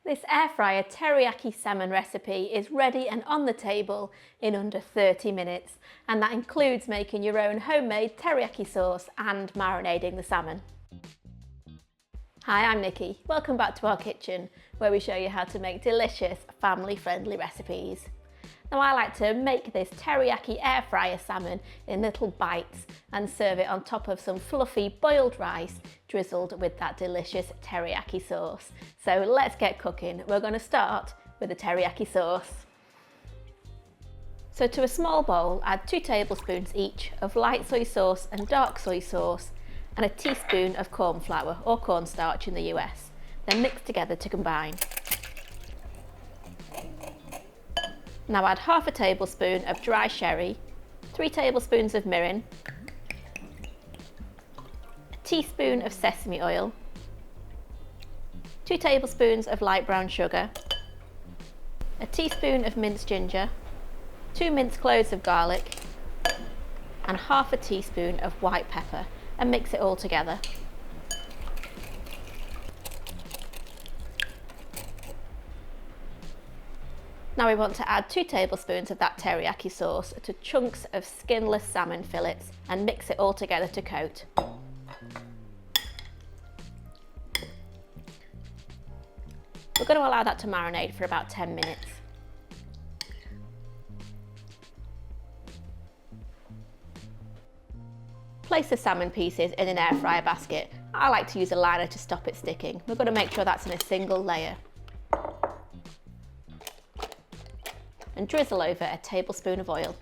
This air fryer teriyaki salmon recipe is ready and on the table in under 30 minutes, and that includes making your own homemade teriyaki sauce and marinading the salmon. Hi, I'm Nikki. Welcome back to our kitchen, where we show you how to make delicious, family-friendly recipes. Now, I like to make this teriyaki air fryer salmon in little bites and serve it on top of some fluffy boiled rice drizzled with that delicious teriyaki sauce. So let's get cooking. We're going to start with the teriyaki sauce. So to a small bowl, add 2 tablespoons each of light soy sauce and dark soy sauce and a teaspoon of corn flour or cornstarch in the US. Then mix together to combine. Now add half a tablespoon of dry sherry, 3 tablespoons of mirin, a teaspoon of sesame oil, 2 tablespoons of light brown sugar, a teaspoon of minced ginger, 2 minced cloves of garlic, and half a teaspoon of white pepper, and mix it all together. Now we want to add 2 tablespoons of that teriyaki sauce to chunks of skinless salmon fillets and mix it all together to coat. We're going to allow that to marinate for about 10 minutes. Place the salmon pieces in an air fryer basket. I like to use a liner to stop it sticking. We're going to make sure that's in a single layer. And drizzle over a tablespoon of oil.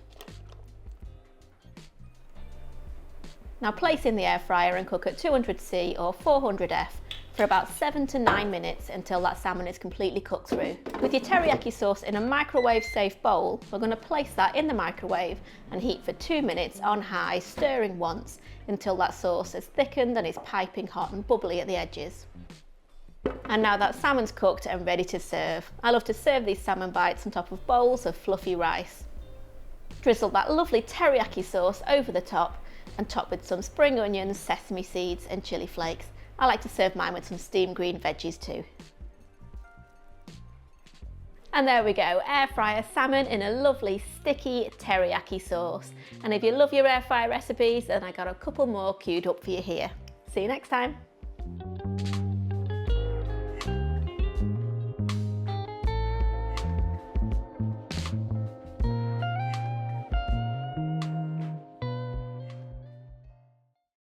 Now place in the air fryer and cook at 200°C or 400°F for about 7 to 9 minutes until that salmon is completely cooked through. With your teriyaki sauce in a microwave safe bowl, we're going to place that in the microwave and heat for 2 minutes on high, stirring once until that sauce is thickened and is piping hot and bubbly at the edges. And now that salmon's cooked and ready to serve. I love to serve these salmon bites on top of bowls of fluffy rice. Drizzle that lovely teriyaki sauce over the top and top with some spring onions, sesame seeds and chili flakes. I like to serve mine with some steamed green veggies too. And there we go, air fryer salmon in a lovely sticky teriyaki sauce. And if you love your air fryer recipes, then I got a couple more queued up for you here. See you next time.